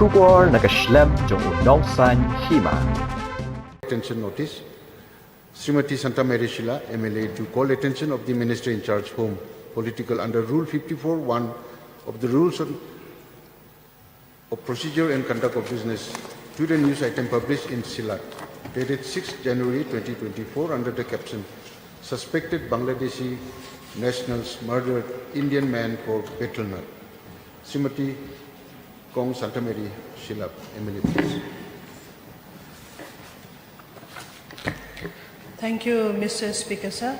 Shubor Nakaslem Jong Nong San Hima. Attention notice. Srimati Santa Mary Shila, MLA, to call attention of the Minister in charge Home Political under Rule 54(1) of the Rules of Procedure and Conduct of Business to the news item published in Silat, dated 6 January 2024 under the caption, Suspected Bangladeshi Nationals Murdered Indian Man for Betel Nut. Srimati Kong Santa Mary Shila, MLA, please. Thank you, Mr. Speaker, sir.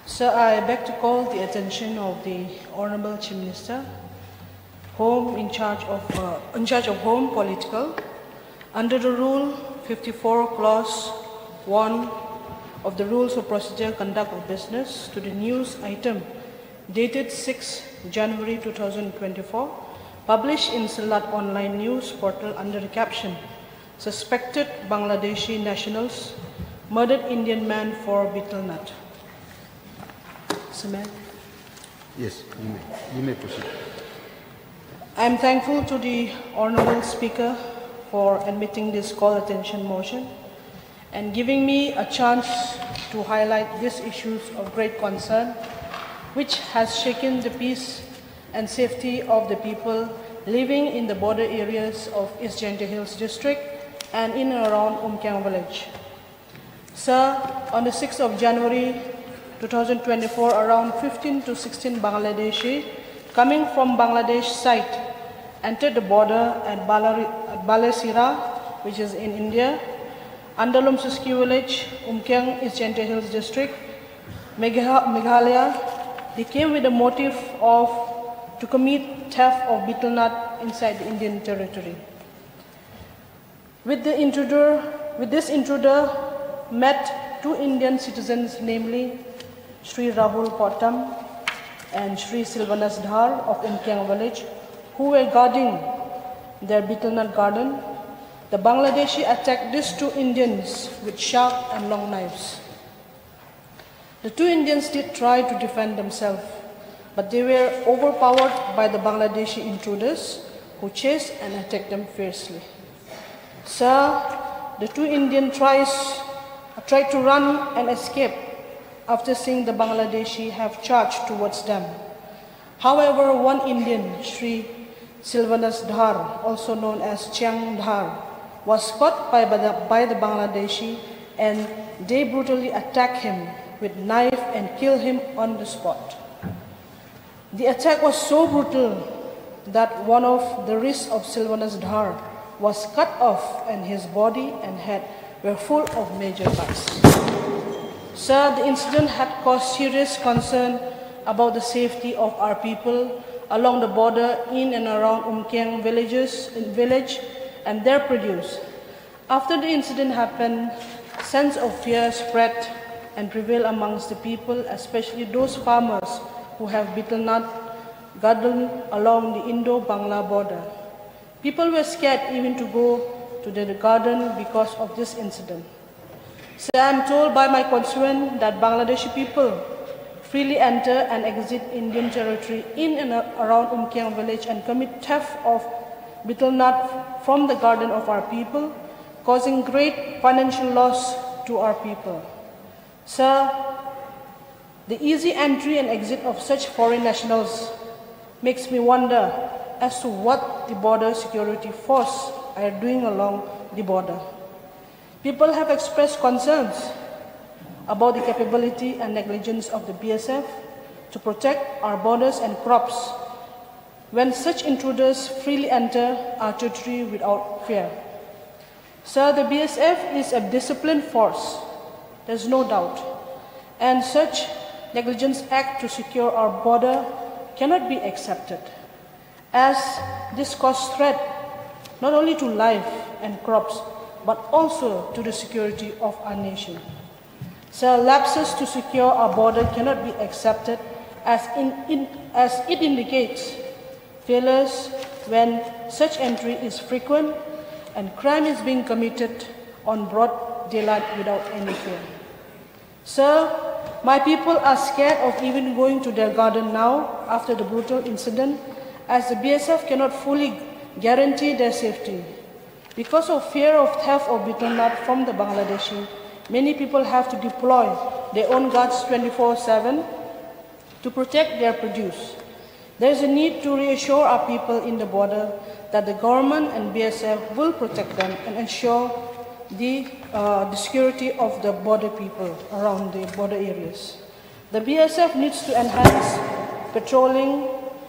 Sir, I beg to call the attention of the Honourable Chief Minister, in charge of Home Political, under the Rule 54, Clause 1 of the Rules of Procedure Conduct of Business to the news item dated 6 January 2024, published in Silat Online News Portal under the caption, Suspected Bangladeshi Nationals Murdered Indian Man for Betel Nut. Sir, Yes, you may proceed. I am thankful to the Honourable Speaker for admitting this call attention motion and giving me a chance to highlight these issues of great concern which has shaken the peace and safety of the people living in the border areas of East Gentle Hills District and in and around Umkiang village. Sir, on the 6th of January 2024, around 15 to 16 Bangladeshi coming from Bangladesh side entered the border at Balasira, which is in India, Andalum Suski village, Umkiang, East Gentle Hills District, Meghalaya. They came with the motive to commit theft of betel nut inside the Indian territory. With this intruder met two Indian citizens, namely Sri Rahul Pottam and Sri Silvanas Dhar of Umkiang village, who were guarding their betel nut garden. The Bangladeshi attacked these two Indians with sharp and long knives. The two Indians did try to defend themselves, but they were overpowered by the Bangladeshi intruders who chased and attacked them fiercely. Sir, the two Indians tried to run and escape after seeing the Bangladeshi have charged towards them. However, one Indian, Sri Silvanas Dhar, also known as Tieng Dhar, was caught by the Bangladeshi and they brutally attacked him with knife and killed him on the spot. The attack was so brutal that one of the wrists of Silvanas Dhar was cut off and his body and head were full of major cuts. Sir, the incident had caused serious concern about the safety of our people along the border in and around Umkiang village and their produce. After the incident happened, sense of fear spread and prevailed amongst the people, especially those farmers who have betel nut garden along the Indo-Bangla border. People were scared even to go to the garden because of this incident. So I am told by my constituent that Bangladeshi people freely enter and exit Indian territory in and around Umkiang village and commit theft of betel nut from the garden of our people, causing great financial loss to our people. Sir, the easy entry and exit of such foreign nationals makes me wonder as to what the border security force are doing along the border. People have expressed concerns about the capability and negligence of the BSF to protect our borders and crops when such intruders freely enter our territory without fear. Sir, the BSF is a disciplined force, there's no doubt, and such negligence act to secure our border cannot be accepted, as this causes threat not only to life and crops, but also to the security of our nation. Sir, lapses to secure our border cannot be accepted as it indicates failures when such entry is frequent and crime is being committed on broad daylight without any fear. Sir, my people are scared of even going to their garden now after the brutal incident, as the BSF cannot fully guarantee their safety. Because of fear of theft or betel nut from the Bangladeshi, many people have to deploy their own guards 24/7 to protect their produce. There is a need to reassure our people in the border that the government and BSF will protect them and ensure the security of the border people around the border areas. The BSF needs to enhance patrolling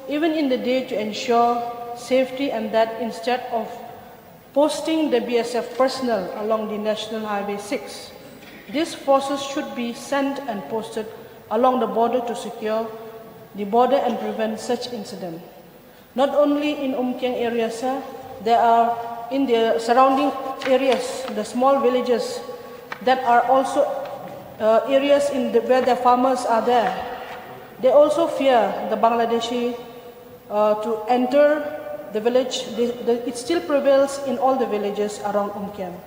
even in the day to ensure safety, and that instead of posting the BSF personnel along the National Highway 6, these forces should be sent and posted along the border to secure the border and prevent such incident. Not only in Umkiang area, sir, there are in the surrounding areas, the small villages that are also areas where the farmers are there. They also fear the Bangladeshi to enter the village. It still prevails in all the villages around Umkiang.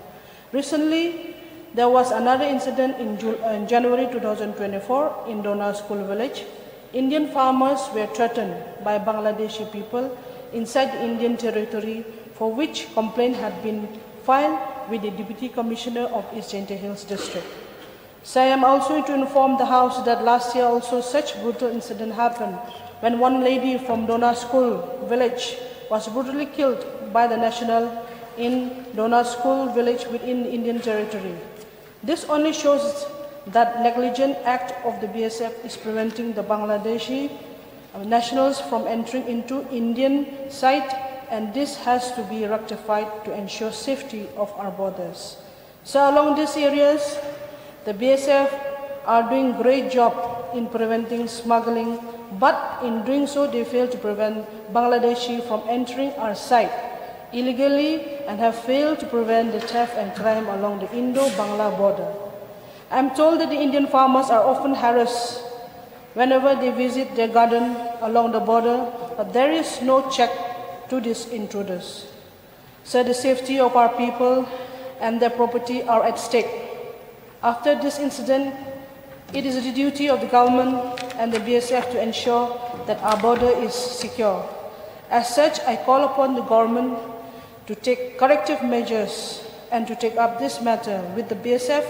Recently, there was another incident in January 2024 in Dona School village. Indian farmers were threatened by Bangladeshi people inside the Indian territory, for which complaint had been filed with the Deputy Commissioner of East Jaintia Hills District. So I am also to inform the House that last year also such brutal incident happened when one lady from Dona School village was brutally killed by the national in Dona School village within the Indian territory. This only shows that negligent act of the BSF is preventing the Bangladeshi nationals from entering into Indian site, and this has to be rectified to ensure safety of our borders. So along these areas, the BSF are doing great job in preventing smuggling, but in doing so they fail to prevent Bangladeshi from entering our site illegally and have failed to prevent the theft and crime along the Indo-Bangla border. I am told that the Indian farmers are often harassed whenever they visit their garden along the border, but there is no check to these intruders. So the safety of our people and their property are at stake. After this incident, it is the duty of the government and the BSF to ensure that our border is secure. As such, I call upon the government to take corrective measures and to take up this matter with the BSF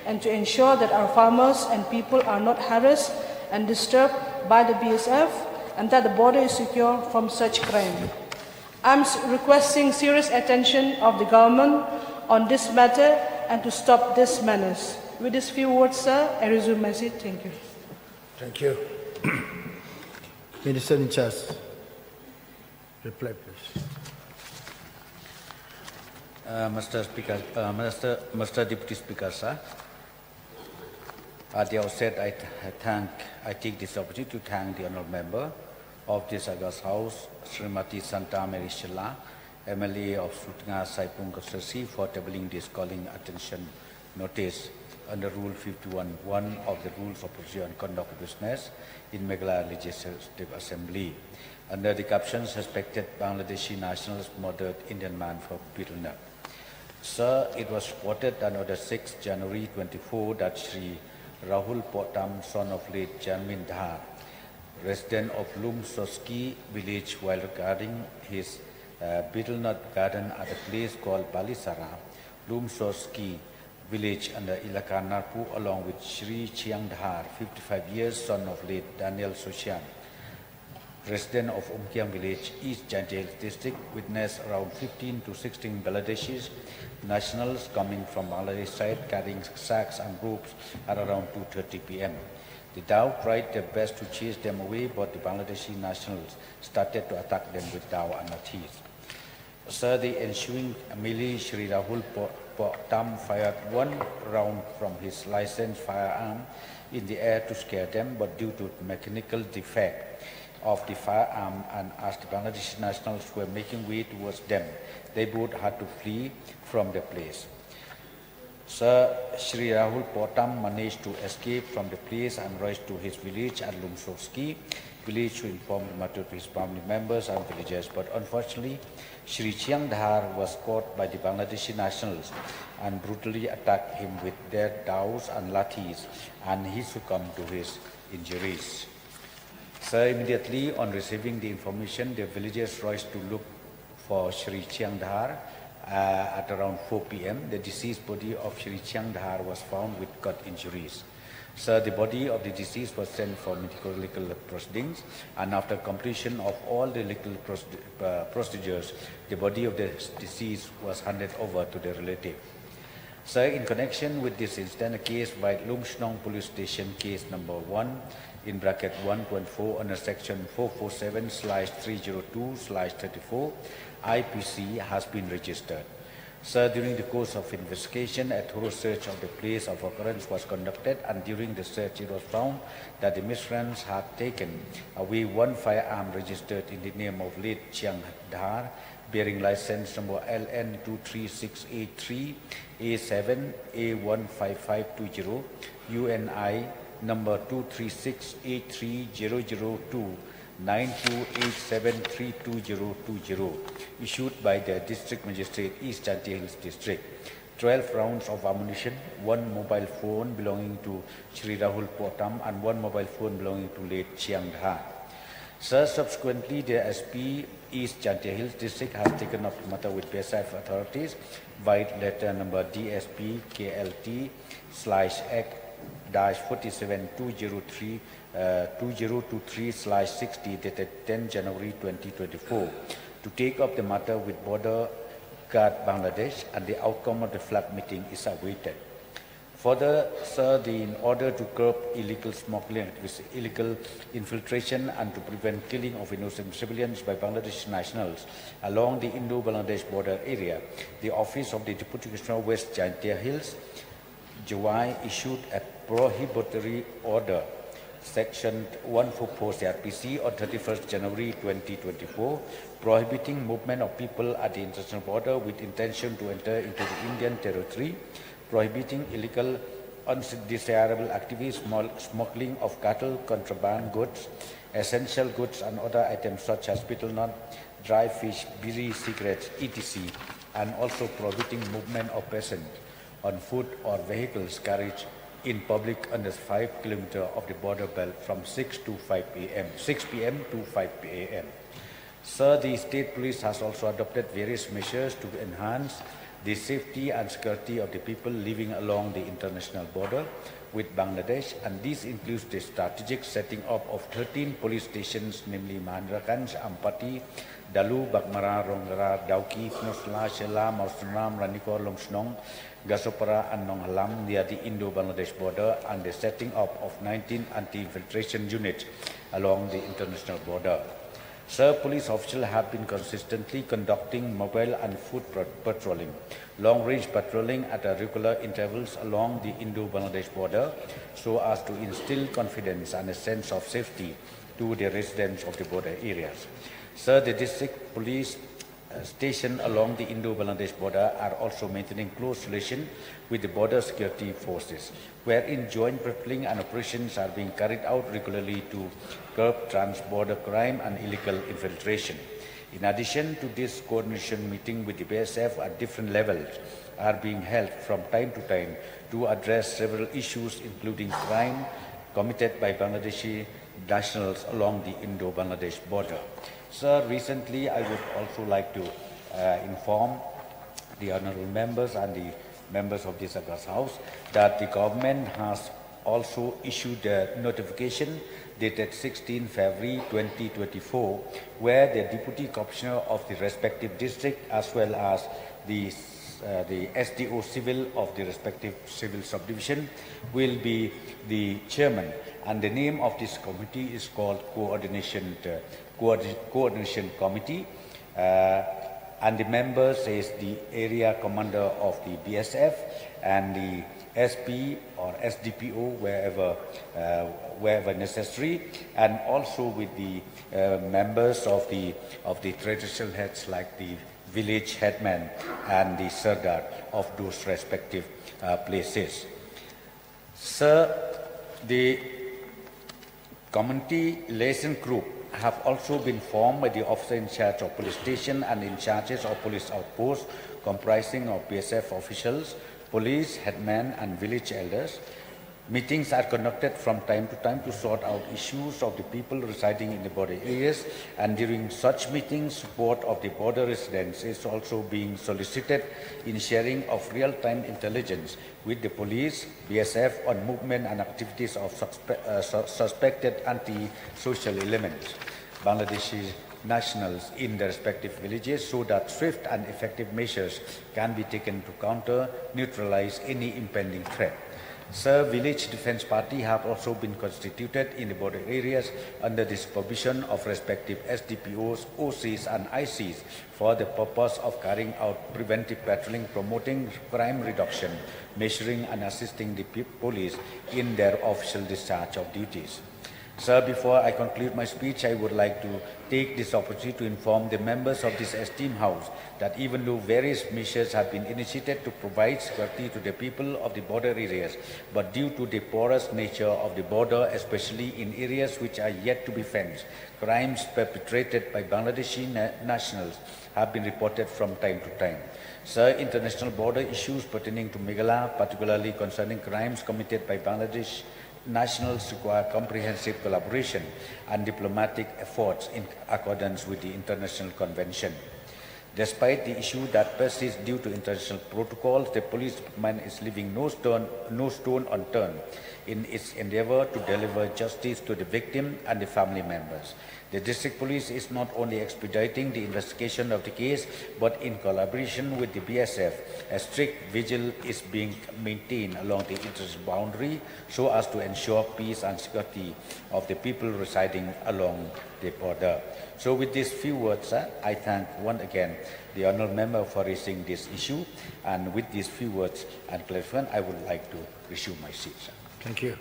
and to ensure that our farmers and people are not harassed and disturbed by the BSF and that the border is secure from such crime. I'm requesting serious attention of the government on this matter and to stop this menace. With these few words, sir, I resume my seat. Thank you. Thank you. Minister in charge, reply please. Mr. Speaker, Mr. Deputy Speaker, sir. At the outset, I take this opportunity to thank the honourable member of this August House, Srimati Santa Mary Shilla, MLA of Sutnga Saipung Constituency, for tabling this calling attention notice under Rule 51(1) of the Rules of Procedure and Conduct of Business in Meghalaya Legislative Assembly, under the caption "Suspected Bangladeshi Nationals Murdered Indian Man for Pynïap." Sir, it was reported on the 6th January 24 that Shri Rahul Potam, son of late Janmin Dhar, resident of Lumsoski village, while regarding his betel nut garden at a place called Balisara, Lumsoski village under Ilaka Narpu, along with Shri Chiang Dhar, 55 years, son of late Daniel Sosyan, resident of Umkiang village, East Jaintia district, witnessed around 15 to 16 Bangladeshi nationals coming from Bangladesh side carrying sacks and ropes at around 2:30 p.m. They doubt tried their best to chase them away, but the Bangladeshi nationals started to attack them with dao and lathis. Sir, the ensuing melee, Shri Rahul Potam fired one round from his licensed firearm in the air to scare them, but due to mechanical defect of the firearm, and as the Bangladeshi nationals were making way towards them, they both had to flee from the place. Sir, Shri Rahul Potam managed to escape from the place and rushed to his village at Lumsoski village to inform the matter to his family members and villagers, but unfortunately, Shri Chiang Dhar was caught by the Bangladeshi nationals and brutally attacked him with their daws and lathis, and he succumbed to his injuries. Sir, immediately on receiving the information, the villagers rushed to look for Shri Chiang Dhar at around 4 p.m. The deceased body of Shri Chiang Dhar was found with cut injuries. Sir, the body of the deceased was sent for medical proceedings, and after completion of all the legal procedures, the body of the deceased was handed over to the relative. Sir, in connection with this incident, a case by Lung Nong Police Station, case number 1, in bracket 1.4 under section 447/302/34, IPC has been registered. Sir, during the course of investigation, a thorough search of the place of occurrence was conducted, and during the search it was found that the miscreants had taken away one firearm registered in the name of Leit Chiang Dhar, bearing license number LN 23683 A7 A15520, UNI number 236830002 9287322020, issued by the District Magistrate East Chantiel Hills District. 12 rounds of ammunition, 1 mobile phone belonging to Shri Rahul Potam and 1 mobile phone belonging to Leit Chiang Dhar. Sir, subsequently, the SP East Chantiel Hills District has taken up the matter with BSF authorities via letter number DSP KLT/Act-47 2023/60 dated 10 January 2024 to take up the matter with Border Guard Bangladesh, and the outcome of the flag meeting is awaited. Further, sir, in order to curb illegal smuggling, illegal infiltration, and to prevent killing of innocent civilians by Bangladeshi nationals along the Indo-Bangladesh border area, the Office of the Deputy Commissioner West Chantiel Hills, July, issued a prohibitory order, Section 144 CRPC, on 31st January 2024, prohibiting movement of people at the international border with intention to enter into the Indian territory, prohibiting illegal, undesirable activities, smuggling of cattle, contraband goods, essential goods, and other items such as betel nut, dry fish, biri, cigarettes, etc., and also prohibiting movement of persons on foot or vehicles carriage in public under 5 km of the border belt from 6 p.m. to 5 p.m. Sir, the State Police has also adopted various measures to enhance the safety and security of the people living along the international border with Bangladesh, and this includes the strategic setting up of 13 police stations, namely Mahendraganj, Ampati, Dalu, Bakmara, Ronggara, Dauki, Nosla, Shela, Mausnam, Ranikor, Lomsnong, Gasopara, and Nong Halam near the Indo-Bangladesh border, and the setting up of 19 anti-infiltration units along the international border. Sir, police officials have been consistently conducting mobile and foot patrolling, long-range patrolling at regular intervals along the Indo-Bangladesh border so as to instill confidence and a sense of safety to the residents of the border areas. Sir, the district police stationed along the Indo-Bangladesh border are also maintaining close relation with the border security forces, wherein joint patrolling and operations are being carried out regularly to curb trans-border crime and illegal infiltration. In addition to this, coordination meeting with the BSF at different levels are being held from time to time to address several issues, including crime committed by Bangladeshi nationals along the Indo-Bangladesh border. Sir, recently I would also like to inform the honorable members and the members of this August House that the government has also issued a notification dated 16 February 2024, where the Deputy Commissioner of the respective district as well as the SDO civil of the respective civil subdivision will be the chairman, and the name of this committee is called Coordination Committee, and the members is the area commander of the BSF and the SP or SDPO wherever necessary, and also with the members of the traditional heads like the village headman and the sardar of those respective places. Sir, the community liaison group have also been formed by the officer in charge of police station and in charges of police outposts, comprising of BSF officials, police, headmen, and village elders. Meetings are conducted from time to time to sort out issues of the people residing in the border areas, and during such meetings, support of the border residents is also being solicited in sharing of real-time intelligence with the police, BSF on movement and activities of suspected anti-social elements. Bangladeshi nationals in their respective villages so that swift and effective measures can be taken to counter, neutralize any impending threat. Sir, Village Defence Party have also been constituted in the border areas under the supervision of respective SDPOs, OCs and ICs for the purpose of carrying out preventive patrolling, promoting crime reduction, measuring and assisting the police in their official discharge of duties. Sir, before I conclude my speech, I would like to take this opportunity to inform the members of this esteemed House that even though various measures have been initiated to provide security to the people of the border areas, but due to the porous nature of the border, especially in areas which are yet to be fenced, crimes perpetrated by Bangladeshi nationals have been reported from time to time. Sir, international border issues pertaining to Meghalaya, particularly concerning crimes committed by Bangladesh nationals, require comprehensive collaboration and diplomatic efforts in accordance with the international convention. Despite the issue that persists due to international protocols, the police department is leaving no stone unturned in its endeavor to deliver justice to the victim and the family members. The district police is not only expediting the investigation of the case, but in collaboration with the BSF, a strict vigil is being maintained along the international boundary so as to ensure peace and security of the people residing along the border. So with these few words, I thank once again the honourable member for raising this issue, and with these few words and clarification, I would like to resume my seat. Thank you.